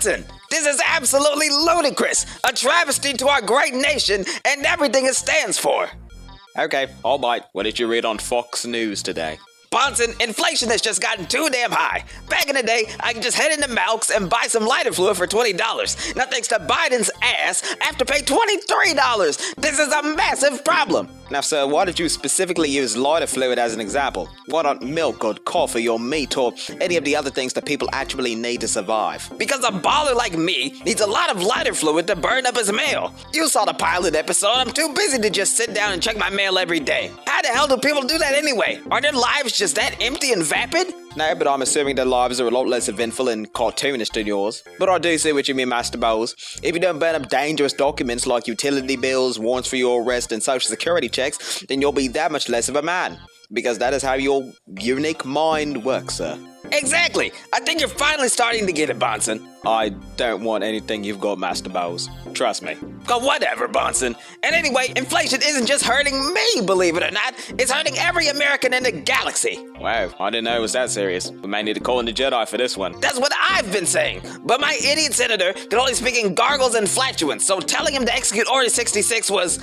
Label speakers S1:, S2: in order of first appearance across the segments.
S1: Bonson, this is absolutely ludicrous, a travesty to our great nation and everything it stands for.
S2: Okay, all right. What did you read on Fox News today?
S1: Bonson, inflation has just gotten too damn high. Back in the day, I could just head into Malk's and buy some lighter fluid for $20. Now thanks to Biden's ass, I have to pay $23. This is a massive problem.
S2: Now, sir, why did you specifically use lighter fluid as an example? Why not milk or coffee or meat or any of the other things that people actually need to survive?
S1: Because a baller like me needs a lot of lighter fluid to burn up his mail. You saw the pilot episode. I'm too busy to just sit down and check my mail every day. How the hell do people do that anyway? Are their lives just that empty and vapid?
S2: No, but I'm assuming their lives are a lot less eventful and cartoonish than yours. But I do see what you mean, Master Bolles. If you don't burn up dangerous documents like utility bills, warrants for your arrest, and social security checks, then you'll be that much less of a man. Because that is how your unique mind works, sir.
S1: Exactly. I think you're finally starting to get it, Bonson.
S2: I don't want anything you've got, Master Bolles. Trust me.
S1: But whatever, Bonson. And anyway, inflation isn't just hurting me, believe it or not. It's hurting every American in the galaxy.
S2: Wow, I didn't know it was that serious. We may need to call in the Jedi for this one.
S1: That's what I've been saying. But my idiot senator can only speak in gargles and flatulence, so telling him to execute Order 66 was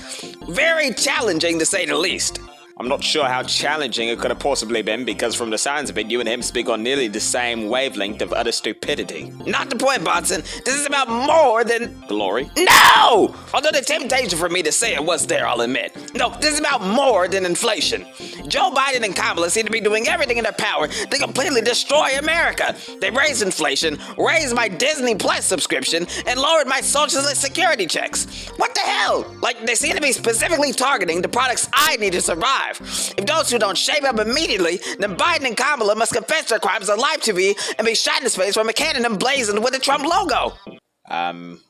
S1: very challenging, to say the least.
S2: I'm not sure how challenging it could have possibly been, because from the sounds of it, you and him speak on nearly the same wavelength of utter stupidity.
S1: Not the point, Bonson. This is about more than...
S2: Glory?
S1: No! Although the temptation for me to say it was there, I'll admit. No, this is about more than inflation. Joe Biden and Kamala seem to be doing everything in their power to completely destroy America. They raised inflation, raised my Disney Plus subscription, and lowered my social security checks. What the hell? Like, they seem to be specifically targeting the products I need to survive. If those two don't shape up immediately, then Biden and Kamala must confess their crimes on live TV and be shot in the face from a cannon emblazoned with the Trump logo.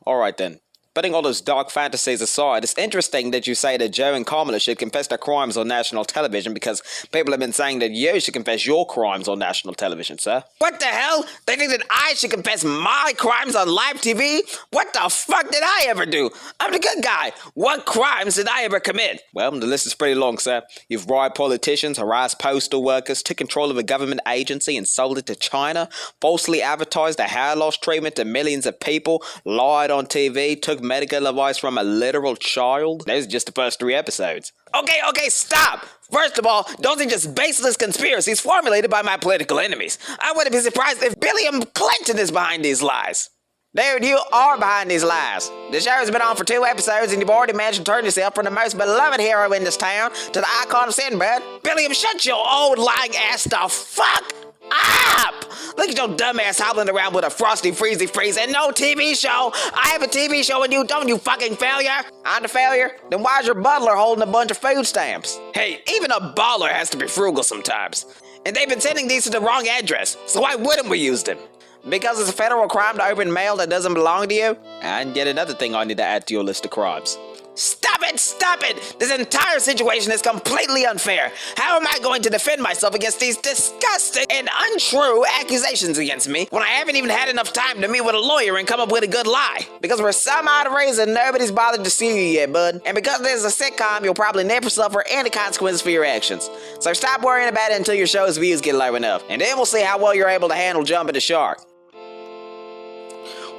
S2: Alright then. Putting all those dark fantasies aside, it's interesting that you say that Joe and Kamala should confess their crimes on national television, because people have been saying that you should confess your crimes on national television, sir.
S1: What the hell? They think that I should confess my crimes on live TV? What the fuck did I ever do? I'm the good guy. What crimes did I ever commit?
S2: Well, the list is pretty long, sir. You've bribed politicians, harassed postal workers, took control of a government agency and sold it to China, falsely advertised a hair loss treatment to millions of people, lied on TV, took medical advice from a literal child. Those are just the first 3 episodes.
S1: Okay, stop! First of all, those are just baseless conspiracies formulated by my political enemies. I wouldn't be surprised if Billiam Clinton is behind these lies. Dude, you are behind these lies. The show has been on for 2 episodes and you've already managed to turn yourself from the most beloved hero in this town to the icon of Sinbad. Billiam, shut your old lying ass the fuck up! Look at your dumbass hobbling around with a frosty freezy freeze and no TV show! I have a TV show and you don't, you fucking failure! I'm the failure? Then why's your butler holding a bunch of food stamps? Hey, even a baller has to be frugal sometimes. And they've been sending these to the wrong address, so why wouldn't we use them? Because it's a federal crime to open mail that doesn't belong to you?
S2: And yet another thing I need to add to your list of crimes.
S1: Stop it! This entire situation is completely unfair. How am I going to defend myself against these disgusting and untrue accusations against me when I haven't even had enough time to meet with a lawyer and come up with a good lie? Because for some odd reason, nobody's bothered to sue you yet, bud. And because this is a sitcom, you'll probably never suffer any consequences for your actions. So stop worrying about it until your show's views get low enough. And then we'll see how well you're able to handle jumping the shark.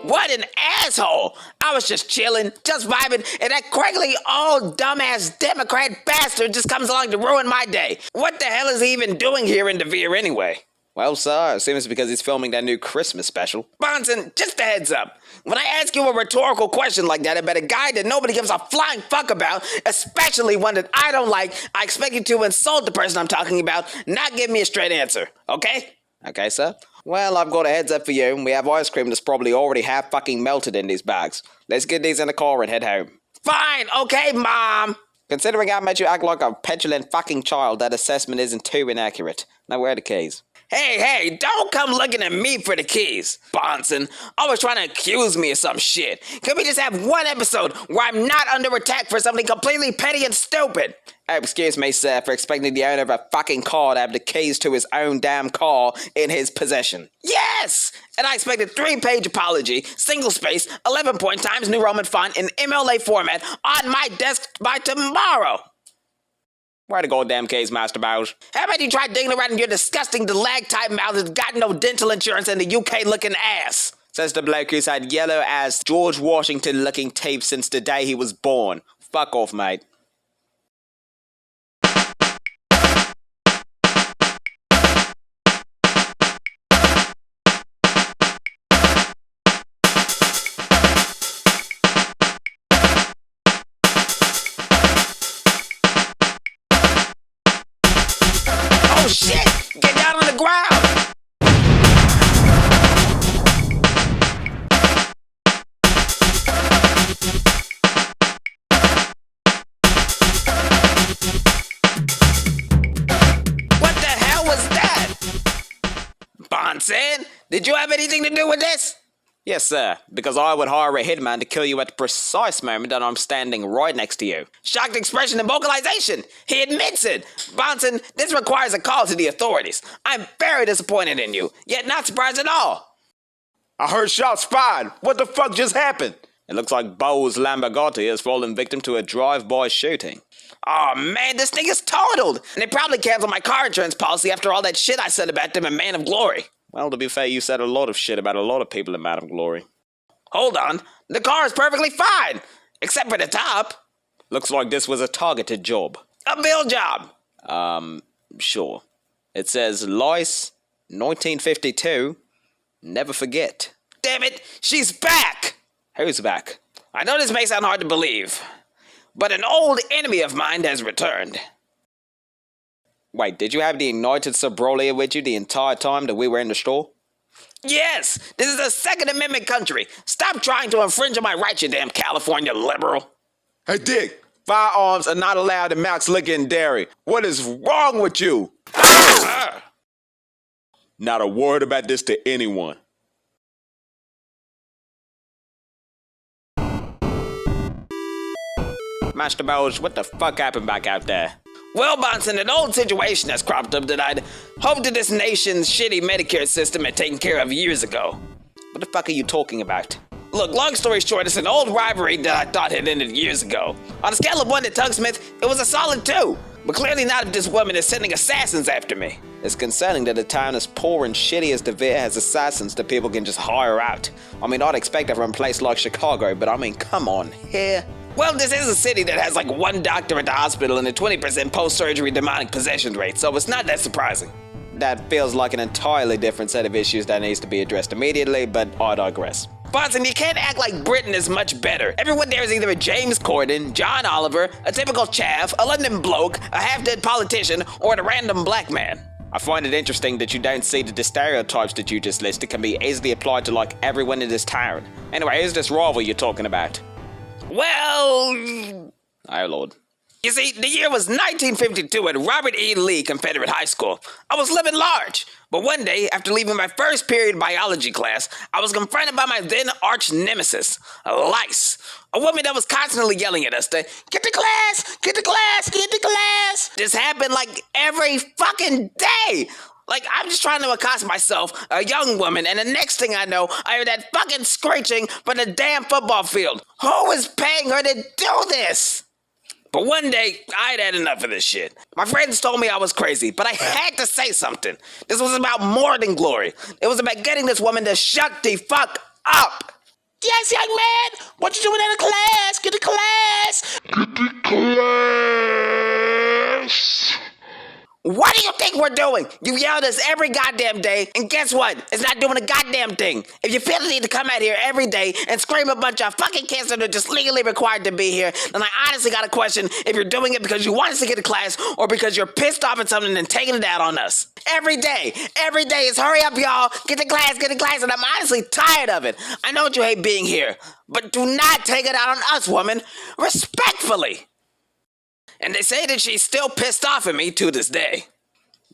S1: What an asshole! I was just chilling, just vibing, and that craggly old dumbass Democrat bastard just comes along to ruin my day. What the hell is he even doing here in DeVere anyway?
S2: Well, sir, I assume it's because he's filming that new Christmas special.
S1: Bonson, just a heads up. When I ask you a rhetorical question like that about a guy that nobody gives a flying fuck about, especially one that I don't like, I expect you to insult the person I'm talking about, not give me a straight answer, okay?
S2: Okay, sir. Well, I've got a heads up for you, and we have ice cream that's probably already half fucking melted in these bags. Let's get these in the car and head home.
S1: Fine, okay, Mom.
S2: Considering how much you act like a petulant fucking child, that assessment isn't too inaccurate. Now, where are the keys?
S1: Hey, don't come looking at me for the keys, Bonson. Always trying to accuse me of some shit. Can we just have one episode where I'm not under attack for something completely petty and stupid?
S2: Oh, excuse me, sir, for expecting the owner of a fucking car to have the keys to his own damn car in his possession.
S1: Yes! And I expect a 3-page apology, single space, 11 point times New Roman font in MLA format on my desk by tomorrow.
S2: Where the goddamn keys, Master Bolles?
S1: How about you try digging around in your disgusting stalactite mouth that's got no dental insurance and the UK-looking ass?
S2: Says the bloke who's had yellow as George Washington looking teeth since the day he was born. Fuck off, mate.
S1: Oh shit! Get down on the ground! What the hell was that? Bonson, did you have anything to do with this?
S2: Yes, sir, because I would hire a hitman to kill you at the precise moment that I'm standing right next to you.
S1: Shocked expression and vocalization. He admits it. Bonson, this requires a call to the authorities. I'm very disappointed in you, yet not surprised at all.
S2: I heard shots fired. What the fuck just happened? It looks like Bolles Lambergotti has fallen victim to a drive-by shooting.
S1: Oh man, this thing is totaled. And they probably canceled my car insurance policy after all that shit I said about them in Man of Glory.
S2: Well, to be fair, you said a lot of shit about a lot of people in Madam Glory.
S1: Hold on, the car is perfectly fine, except for the top.
S2: Looks like this was a targeted job.
S1: A bill job.
S2: Sure. It says, Lice, 1952, never forget.
S1: Damn it, she's back.
S2: Who's back?
S1: I know this may sound hard to believe, but an old enemy of mine has returned.
S2: Wait, did you have the Ignited Sabrolia with you the entire time that we were in the store?
S1: Yes, this is a Second Amendment country. Stop trying to infringe on my rights, you damn California liberal.
S3: Hey, Dick, firearms are not allowed in Max Liquor and Dairy. What is wrong with you? Not a word about this to anyone.
S2: Master Bolles, what the fuck happened back out there?
S1: Well, Bonson, an old situation has cropped up that I'd hoped that this nation's shitty Medicare system had taken care of years ago.
S2: What the fuck are you talking about?
S1: Look, long story short, it's an old rivalry that I thought had ended years ago. On a scale of 1 to Tugsmith, it was a solid 2. But clearly not if this woman is sending assassins after me.
S2: It's concerning that a town as poor and shitty as DeVere has assassins that people can just hire out. I mean, I'd expect it from a place like Chicago, but I mean, come on, here.
S1: Well, this is a city that has like 1 doctor at the hospital and a 20% post-surgery demonic possession rate, so it's not that surprising.
S2: That feels like an entirely different set of issues that needs to be addressed immediately, but I digress.
S1: Bonson, you can't act like Britain is much better. Everyone there is either a James Corden, John Oliver, a typical chav, a London bloke, a half-dead politician, or a random black man.
S2: I find it interesting that you don't see that the stereotypes that you just listed can be easily applied to like everyone in this town. Anyway, who's this rival you're talking about?
S1: Well,
S2: Oh lord.
S1: you see, the year was 1952 at Robert E. Lee Confederate High School. I was living large, but one day, after leaving my first period biology class, I was confronted by my then arch nemesis, Lice, a woman that was constantly yelling at us to get to class, get to class, get to class. This happened like every fucking day. Like, I'm just trying to accost myself, a young woman, and the next thing I know, I hear that fucking screeching from the damn football field. Who is paying her to do this? But one day, I'd had enough of this shit. My friends told me I was crazy, but I had to say something. This was about more than glory. It was about getting this woman to shut the fuck up. Yes, young man, what you doing in the class? Get to class. Get to class. What do you think we're doing? You yell at us every goddamn day, and guess what? It's not doing a goddamn thing. If you feel the need to come out here every day and scream a bunch of fucking kids that are just legally required to be here, then I honestly got a question if you're doing it because you want us to get to class or because you're pissed off at something and taking it out on us. Every day is hurry up, y'all, get to class, and I'm honestly tired of it. I know that you hate being here, but do not take it out on us, woman. Respectfully. And they say that she's still pissed off at me to this day.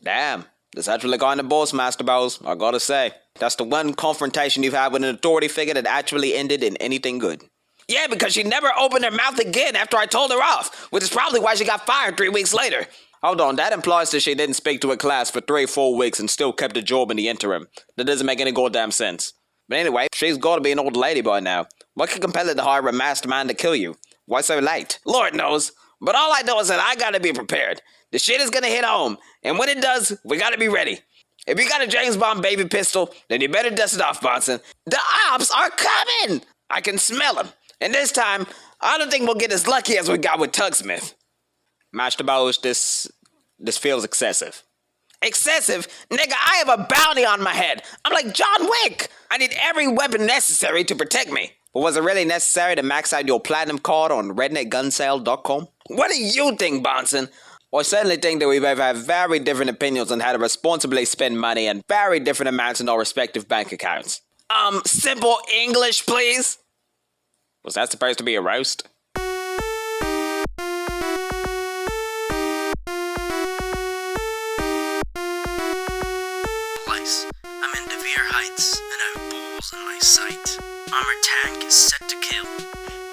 S2: Damn, that's actually kind of boss, Master Bolles, I gotta say. That's the one confrontation you've had with an authority figure that actually ended in anything good.
S1: Yeah, because she never opened her mouth again after I told her off, which is probably why she got fired 3 weeks later.
S2: Hold on, that implies that she didn't speak to a class for 3-4 weeks and still kept a job in the interim. That doesn't make any goddamn sense. But anyway, she's gotta be an old lady by now. What could compel her to hire a masked man to kill you? Why so late?
S1: Lord knows. But all I know is that I gotta be prepared. The shit is gonna hit home, and when it does, we gotta be ready. If you got a James Bond baby pistol, then you better dust it off, Bonson. The ops are coming! I can smell them. And this time, I don't think we'll get as lucky as we got with Tugsmith.
S2: Master Bolles, this feels excessive.
S1: Excessive? Nigga, I have a bounty on my head. I'm like John Wick. I need every weapon necessary to protect me.
S2: But was it really necessary to max out your platinum card on redneckgunsale.com?
S1: What do you think, Bonson?
S2: I certainly think that we both have very different opinions on how to responsibly spend money and very different amounts in our respective bank accounts.
S1: Simple English, please?
S2: Was that supposed to be a roast?
S4: Place. I'm in Devere Heights, and I have balls in my sight. Armored tank is set to kill.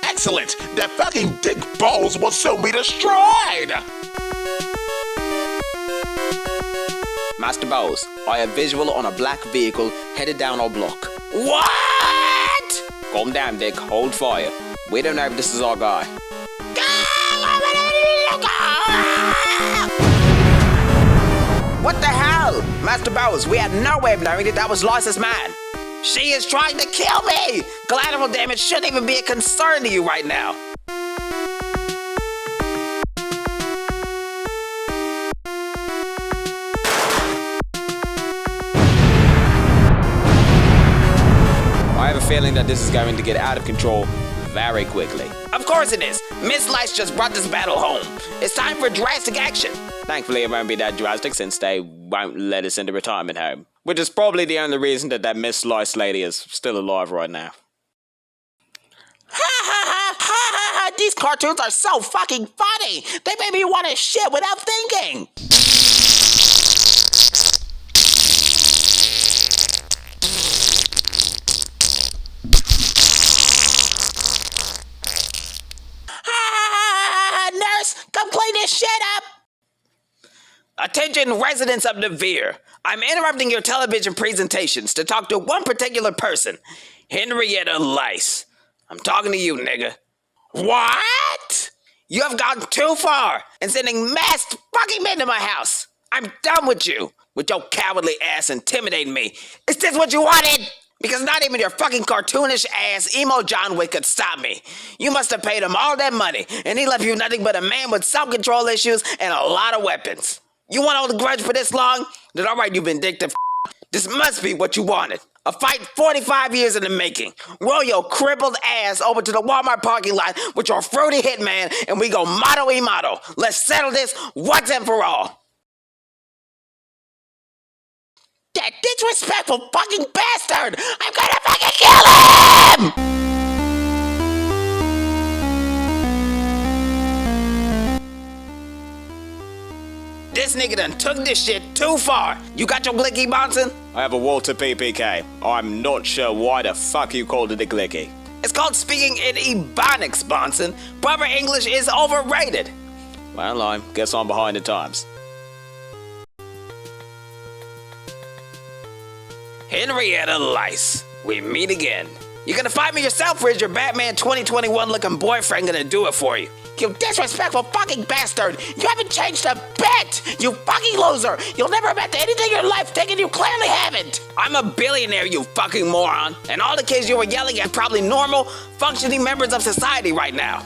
S5: Excellent! That fucking Dick Bolles will soon be destroyed!
S2: Master Bolles, I have visual on a black vehicle headed down our block.
S1: What?
S2: Calm down, Dick. Hold fire. We don't know if this is our guy.
S1: What the hell? Master Bolles, we had no way of knowing that was Loisa's man. She is trying to kill me! Collateral damage shouldn't even be a concern to you right now.
S2: I have a feeling that this is going to get out of control very quickly.
S1: Of course it is. Miss Lice just brought this battle home. It's time for drastic action.
S2: Thankfully, it won't be that drastic since they won't let us into retirement home. Which is probably the only reason that Miss Lice lady is still alive right now.
S1: Ha ha ha ha ha ha! These cartoons are so fucking funny! They make me want to shit without thinking! Nurse, come clean this shit up! Attention residents of Devere. I'm interrupting your television presentations to talk to one particular person. Henrietta Lice. I'm talking to you, nigga. What? You have gone too far in sending masked fucking men to my house. I'm done with you. With your cowardly ass intimidating me. Is this what you wanted? Because not even your fucking cartoonish ass emo John Wick could stop me. You must have paid him all that money, and he left you nothing but a man with self-control issues and a lot of weapons. You want to hold a grudge for this long? Then alright, you vindictive This must be what you wanted. A fight 45 years in the making. Roll your crippled ass over to the Walmart parking lot with your fruity hitman, and we go motto-y-motto. Let's settle this once and for all. That disrespectful fucking bastard! I'm gonna fucking kill him! This nigga done took this shit too far. You got your glicky, Bonson?
S2: I have a Walter PPK. I'm not sure why the fuck you called it a glicky.
S1: It's called speaking in Ebonics, Bonson. Proper English is overrated.
S2: Well, I guess I'm behind the times.
S1: Henrietta Lice, we meet again. You gonna fight me yourself, or is your Batman 2021 looking boyfriend gonna do it for you? You disrespectful fucking bastard! You haven't changed a bit! You fucking loser! You'll never amount to anything in your life, thinking you clearly haven't! I'm a billionaire, you fucking moron! And all the kids you were yelling at probably normal, functioning members of society right now.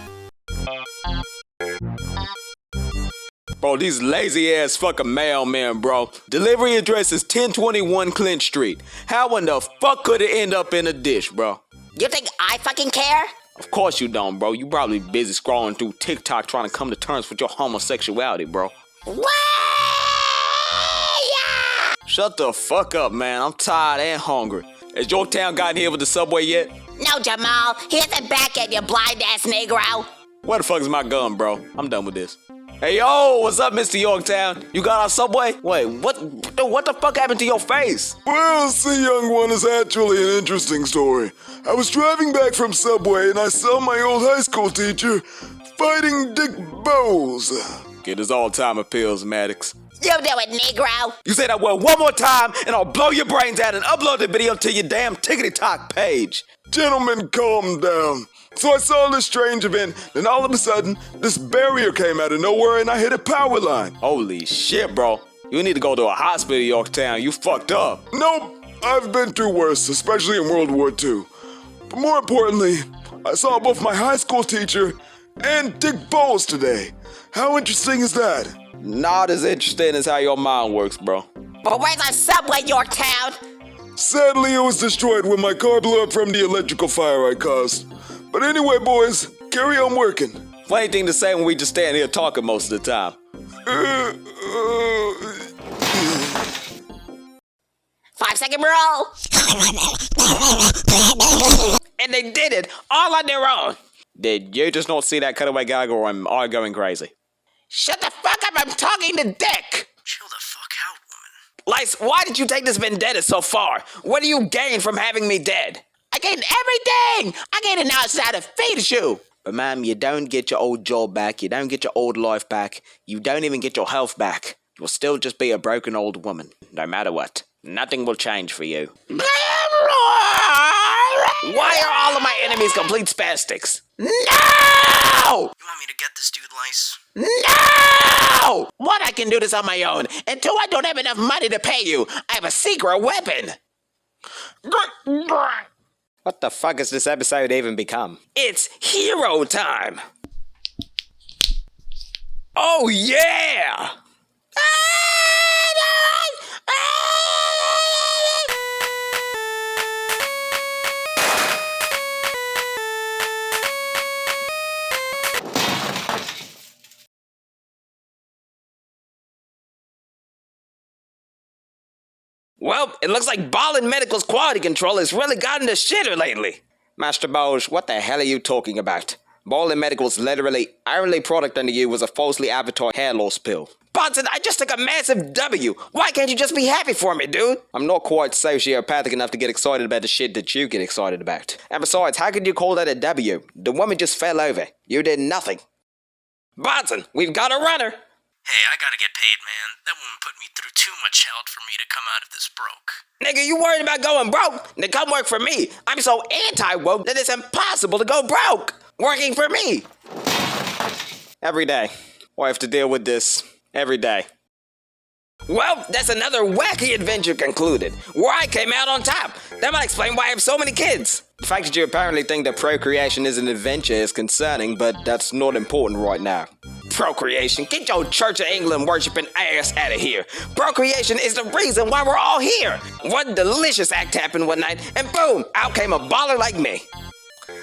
S2: Bro, these lazy ass fucking mailmen, bro. Delivery address is 1021 Clint Street. How in the fuck could it end up in a dish, bro?
S1: You think I fucking care?
S2: Of course you don't, bro. You probably busy scrolling through TikTok trying to come to terms with your homosexuality, bro.
S1: What?
S2: Shut the fuck up, man. I'm tired and hungry. Has Yorktown gotten here with the subway yet?
S6: No, Jamal. He isn't back yet, you blind-ass Negro.
S2: Where the fuck is my gun, bro? I'm done with this. Hey, yo, what's up, Mr. Yorktown? You got our subway? Wait, what the fuck happened to your face?
S7: Well, see, young one, is actually an interesting story. I was driving back from Subway and I saw my old high school teacher fighting Dick Bolles.
S2: Get his all-timer pills, Maddox.
S6: You do it, Negro.
S2: You say that word one more time and I'll blow your brains out and upload the video to your damn tickety-tock page.
S7: Gentlemen, calm down. So I saw this strange event, then all of a sudden, this barrier came out of nowhere and I hit a power line.
S2: Holy shit, bro. You need to go to a hospital, Yorktown. You fucked up.
S7: Nope, I've been through worse, especially in World War II. But more importantly, I saw both my high school teacher and Dick Bolles today. How interesting is that?
S2: Not as interesting as how your mind works, bro.
S6: But where's our subway, Yorktown?
S7: Sadly, it was destroyed when my car blew up from the electrical fire I caused. But anyway, boys, carry on working.
S2: Funny thing to say when we just stand here talking most of the time.
S6: 5-second rule.
S1: And they did it all on their own.
S2: Did you just not see that cutaway gag, or am I going crazy?
S1: Shut the fuck up, I'm talking to Dick.
S4: Chill the fuck out, woman.
S1: Lice, why did you take this vendetta so far? What do you gain from having me dead? I gained everything! I gained an outside of feed you.
S2: But ma'am, you don't get your old job back, you don't get your old life back, you don't even get your health back. You'll still just be a broken old woman, no matter what. Nothing will change for you.
S1: Why are all of my enemies complete spastics? No!
S4: You want me to get this dude, Lice?
S1: No! One, I can do this on my own, and two, I don't have enough money to pay you. I have a secret weapon.
S2: What the fuck has this episode even become?
S1: It's hero time. Oh yeah! Well, it looks like Ballin Medical's quality control has really gotten the shitter lately.
S2: Master Bolles, what the hell are you talking about? Ballin Medical's literally only product under you was a falsely advertised hair loss pill.
S1: Bonson, I just took a massive W. Why can't you just be happy for me, dude?
S2: I'm not quite sociopathic enough to get excited about the shit that you get excited about. And besides, how could you call that a W? The woman just fell over. You did nothing.
S1: Bonson, we've got a runner.
S4: Hey, I gotta get paid, man. That woman put me through too much hell for me to come out of this broke.
S1: Nigga, you worried about going broke? Then come work for me. I'm so anti-woke that it's impossible to go broke. Working for me.
S2: Every day. I have to deal with this. Every day.
S1: Well, that's another wacky adventure concluded, where I came out on top. That might explain why I have so many kids.
S2: The fact that you apparently think that procreation is an adventure is concerning, but that's not important right now.
S1: Procreation? Get your Church of England worshiping ass out of here. Procreation is the reason why we're all here. One delicious act happened one night, and boom, out came a baller like me.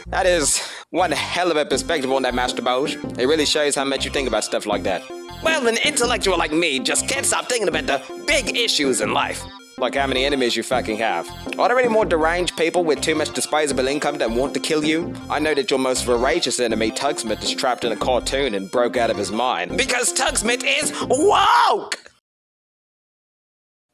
S2: That is one hell of a perspective on that, Master Bolles. It really shows how much you think about stuff like that.
S1: Well, an intellectual like me just can't stop thinking about the big issues in life.
S2: Like how many enemies you fucking have. Are there any more deranged people with too much disposable income that want to kill you? I know that your most voracious enemy, Tugsmith, is trapped in a cartoon and broke out of his mind.
S1: Because Tugsmith is woke!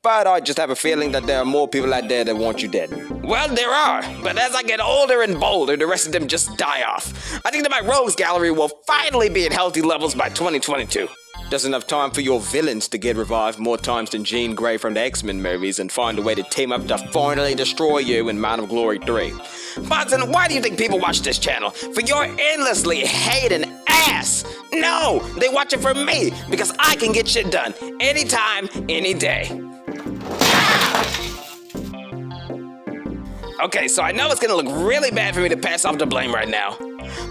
S2: But I just have a feeling that there are more people out there that want you dead.
S1: Well, there are, but as I get older and bolder, the rest of them just die off. I think that my rogues gallery will finally be at healthy levels by 2022.
S2: Just enough time for your villains to get revived more times than Jean Grey from the X-Men movies and find a way to team up to finally destroy you in Man of Glory 3.
S1: Bonson, why do you think people watch this channel? For your endlessly hating ass! No, they watch it for me, because I can get shit done. Anytime, any day. Okay, so I know it's gonna look really bad for me to pass off the blame right now.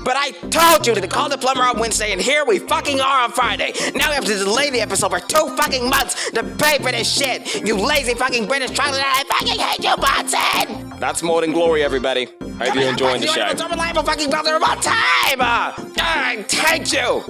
S1: But I told you to call the plumber on Wednesday, and here we fucking are on Friday. Now we have to delay the episode for 2 fucking months to pay for this shit. You lazy fucking British troglodyte, I fucking hate you, Bonson!
S2: That's more than glory, everybody. Hope you're enjoying the show.
S1: You're the most unreliable fucking brother of all time! I hate you!